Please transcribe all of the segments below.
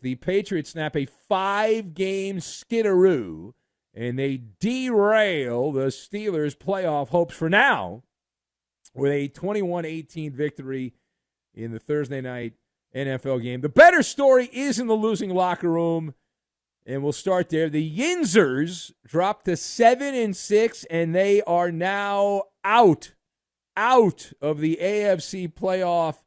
The Patriots snap a 5-game skidderoo, and they derail the Steelers' playoff hopes for now with a 21-18 victory in the Thursday night NFL game. The better story is in the losing locker room, and we'll start there. The Yinzers dropped to 7-6, and they are now out of the AFC playoff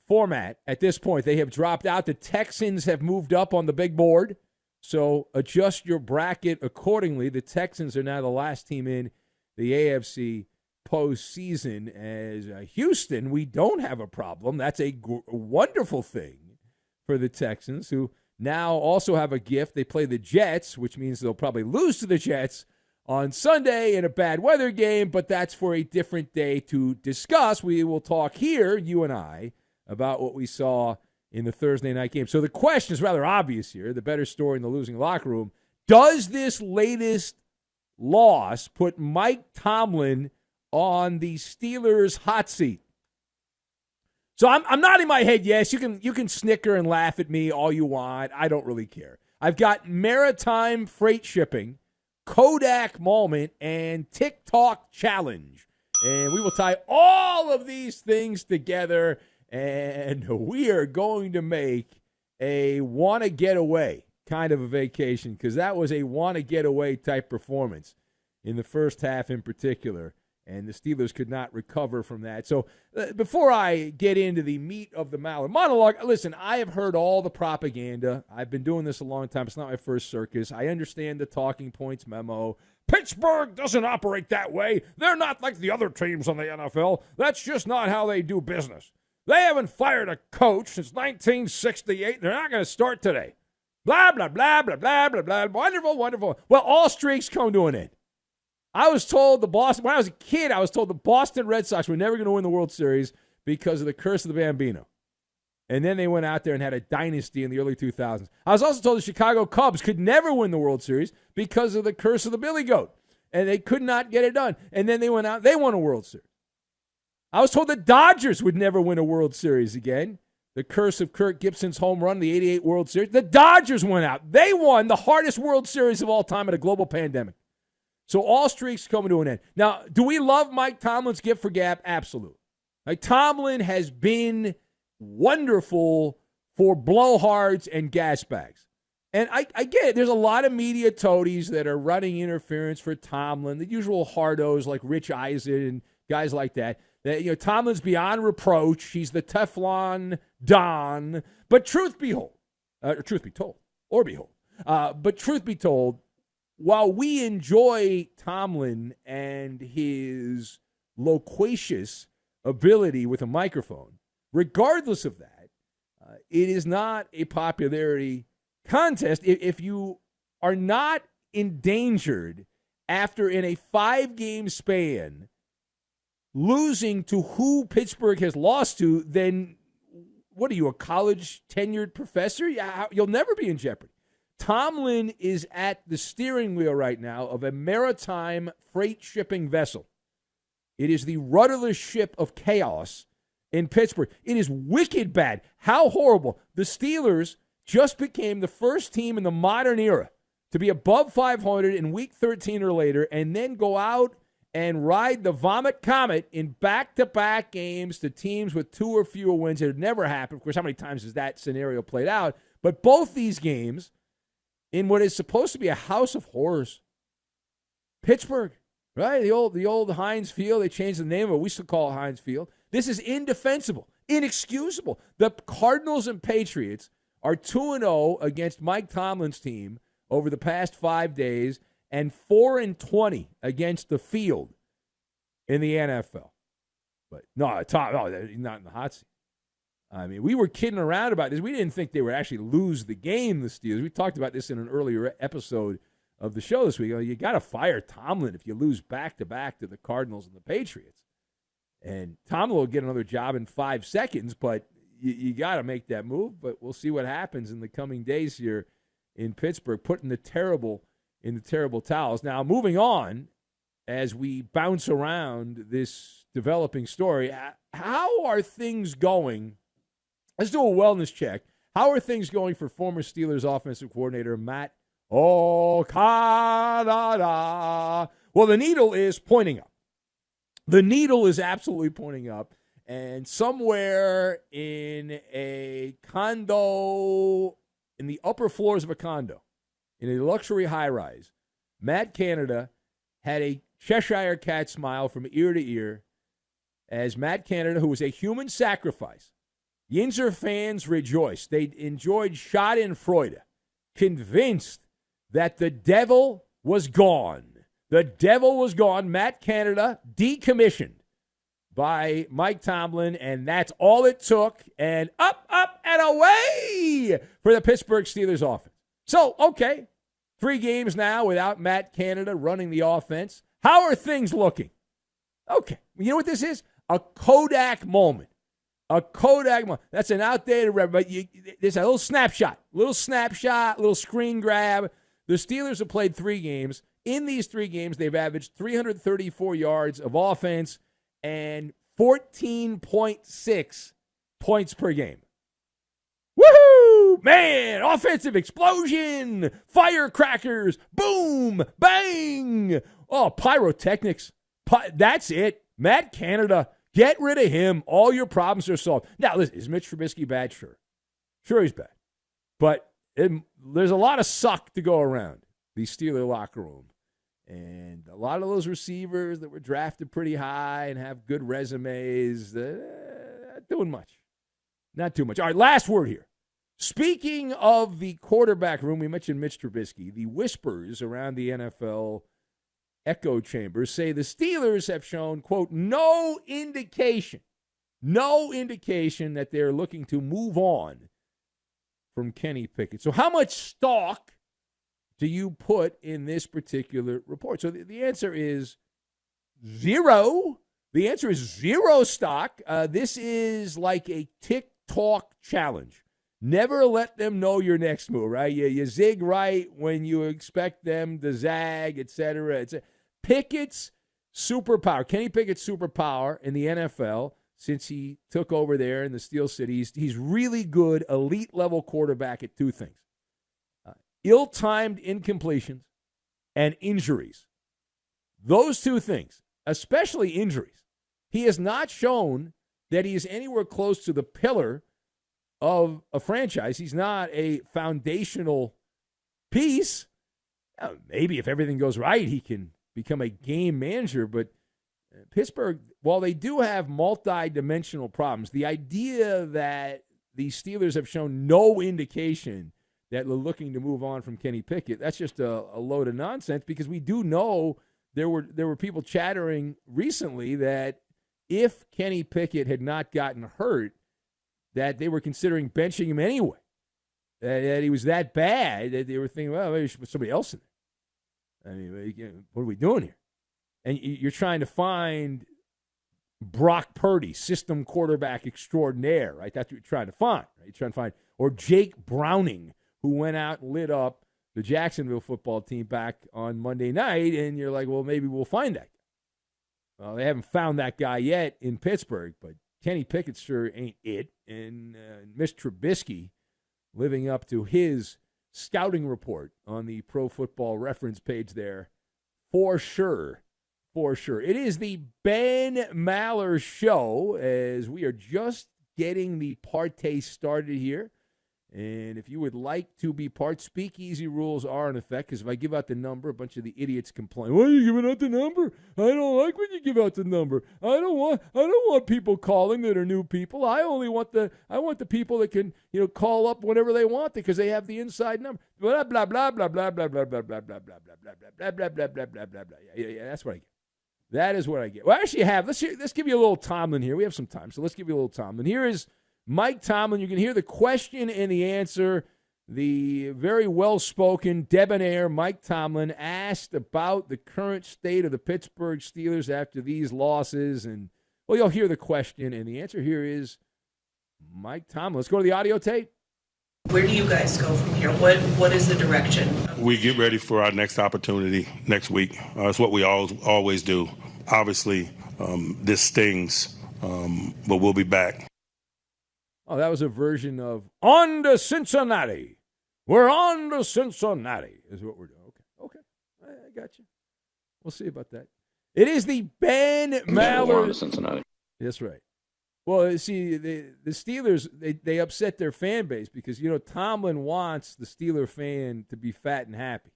format at this point. They have dropped out. The Texans have moved up on the big board, so adjust your bracket accordingly. The Texans are now the last team in the AFC postseason. As Houston, we don't have a problem. That's a wonderful thing for the Texans, who now also have a gift. They play the Jets, which means they'll probably lose to the Jets on Sunday in a bad weather game, but that's for a different day to discuss. We will talk here, you and I, about what we saw in the Thursday night game. So the question is rather obvious here, the better story in the losing locker room. Does this latest loss put Mike Tomlin on the Steelers' hot seat? So I'm nodding my head yes. You can snicker and laugh at me all you want. I don't really care. I've got maritime freight shipping, Kodak moment, and TikTok challenge. And we will tie all of these things together, and we are going to make a want-to-get-away kind of a vacation, because that was a want-to-get-away type performance in the first half in particular, and the Steelers could not recover from that. So before I get into the meat of the MALLER monologue, listen, I have heard all the propaganda. I've been doing this a long time. It's not my first circus. I understand the talking points memo. Pittsburgh doesn't operate that way. They're not like the other teams in the NFL. That's just not how they do business. They haven't fired a coach since 1968. They're not going to start today. Blah, blah, blah, blah, blah, blah, blah. Wonderful, wonderful. Well, all streaks come to an end. I was told when I was a kid, I was told the Boston Red Sox were never going to win the World Series because of the curse of the Bambino. And then they went out there and had a dynasty in the early 2000s. I was also told the Chicago Cubs could never win the World Series because of the curse of the Billy Goat. And they could not get it done. And then they went out, they won a World Series. I was told the Dodgers would never win a World Series again. The curse of Kirk Gibson's home run in the 88 World Series. The Dodgers went out. They won the hardest World Series of all time in a global pandemic. So all streaks coming to an end. Now, do we love Mike Tomlin's gift for gab? Absolutely. Like, Tomlin has been wonderful for blowhards and gas bags. And I get it. There's a lot of media toadies that are running interference for Tomlin, the usual hardos like Rich Eisen and guys like that. Tomlin's beyond reproach. He's the Teflon Don. But truth be told, while we enjoy Tomlin and his loquacious ability with a microphone, regardless of that, it is not a popularity contest if you are not endangered after, in a 5-game span, losing to who Pittsburgh has lost to. Then what are you, a college tenured professor? You'll never be in jeopardy. Tomlin is at the steering wheel right now of a maritime freight shipping vessel. It is the rudderless ship of chaos in Pittsburgh. It is wicked bad. How horrible. The Steelers just became the first team in the modern era to be above 500 in week 13 or later, and then go out and ride the vomit comet in back-to-back games to teams with 2 or fewer wins. It had never happened. Of course, how many times has that scenario played out? But both these games, in what is supposed to be a house of horrors. Pittsburgh, right? The old Heinz Field. They changed the name of it. We still call it Heinz Field. This is indefensible, inexcusable. The Cardinals and Patriots are 2-0 against Mike Tomlin's team over the past 5 days, and 4-20 against the field in the NFL. But no, he's not in the hot seat. I mean, we were kidding around about this. We didn't think they would actually lose the game, the Steelers. We talked about this in an earlier episode of the show this week. You got to fire Tomlin if you lose back-to-back to the Cardinals and the Patriots. And Tomlin will get another job in 5 seconds, but you got to make that move. But we'll see what happens in the coming days here in Pittsburgh, putting the terrible in the terrible towels. Now, moving on, as we bounce around this developing story, how are things going? Let's do a wellness check. How are things going for former Steelers offensive coordinator Matt Canada? Well, the needle is pointing up. The needle is absolutely pointing up. And somewhere in a condo, in the upper floors of a condo, in a luxury high-rise, Matt Canada had a Cheshire Cat smile from ear to ear as Matt Canada, who was a human sacrifice. Yinzer fans rejoiced. They enjoyed Schadenfreude, convinced that the devil was gone. The devil was gone. Matt Canada decommissioned by Mike Tomlin, and that's all it took. And up, and away for the Pittsburgh Steelers offense. So, okay, 3 games now without Matt Canada running the offense. How are things looking? Okay, you know what this is? A Kodak moment. A Kodak moment. That's an outdated reference, but there's a little snapshot, little screen grab. The Steelers have played 3 games. In these 3 games, they've averaged 334 yards of offense and 14.6 points per game. Woohoo! Man, offensive explosion, firecrackers, boom, bang. Oh, pyrotechnics. That's it. Matt Canada, get rid of him. All your problems are solved. Now, listen, is Mitch Trubisky bad? Sure. Sure he's bad. But there's a lot of suck to go around the Steeler locker room. And a lot of those receivers that were drafted pretty high and have good resumes, not doing much. Not too much. All right, last word here. Speaking of the quarterback room, we mentioned Mitch Trubisky. The whispers around the NFL echo chambers say the Steelers have shown, quote, no indication that they're looking to move on from Kenny Pickett. So how much stock do you put in this particular report? So the answer is 0. The answer is 0 stock. This is like a TikTok challenge. Never let them know your next move, right? You zig right when you expect them to zag, et cetera. Pickett's superpower, Kenny Pickett's superpower in the NFL since he took over there in the Steel City, he's really good, elite-level quarterback at 2 things. Ill-timed incompletions and injuries. Those 2 things, especially injuries. He has not shown that he is anywhere close to the pillar of a franchise. He's not a foundational piece. Maybe if everything goes right, he can become a game manager. But Pittsburgh, while they do have multi-dimensional problems, the idea that the Steelers have shown no indication that they're looking to move on from Kenny Pickett, that's just a load of nonsense, because we do know there were people chattering recently that if Kenny Pickett had not gotten hurt, that they were considering benching him anyway, that he was that bad that they were thinking, well, maybe we should put somebody else in there. I mean, what are we doing here? And you're trying to find Brock Purdy, system quarterback extraordinaire, right? That's what you're trying to find, right? You're trying to find, or Jake Browning, who went out and lit up the Jacksonville football team back on Monday night, and you're like, well, maybe we'll find that guy. Well, they haven't found that guy yet in Pittsburgh, but Kenny Pickett sure ain't it. And Mitch Trubisky, living up to his scouting report on the Pro Football Reference page there, for sure. For sure. It is the Ben Maller Show, as we are just getting the party started here. And if you would like to be part, speakeasy rules are in effect, because if I give out the number, a bunch of the idiots complain, why are you giving out the number? I don't like when you give out the number. I don't want people calling that are new people. I want the people that can, call up whenever they want, because they have the inside number. Blah blah blah blah blah blah blah blah blah blah blah blah blah blah blah blah blah blah blah blah. Yeah, that's what I get. That is what I get. Well, actually, let's give you a little Tomlin here. We have some time, so let's give you a little Tomlin. Here is Mike Tomlin. You can hear the question and the answer. The very well-spoken, debonair Mike Tomlin asked about the current state of the Pittsburgh Steelers after these losses. And, well, you'll hear the question and the answer. Here is Mike Tomlin. Let's go to the audio tape. Where do you guys go from here? What is the direction? We get ready for our next opportunity next week. It's what we always do. Obviously, this stings, but we'll be back. Oh, that was a version of On to Cincinnati. We're on to Cincinnati is what we're doing. Okay. I got you. We'll see about that. It is the Ben Maller. We're on to Cincinnati. That's right. Well, see, the Steelers, they upset their fan base because, Tomlin wants the Steeler fan to be fat and happy.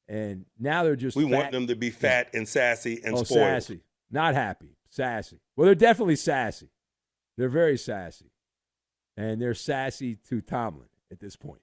And now they're just We want them to be fat and sassy and spoiled. Sassy. Not happy. Sassy. Well, they're definitely sassy. They're very sassy. And they're sassy to Tomlin at this point.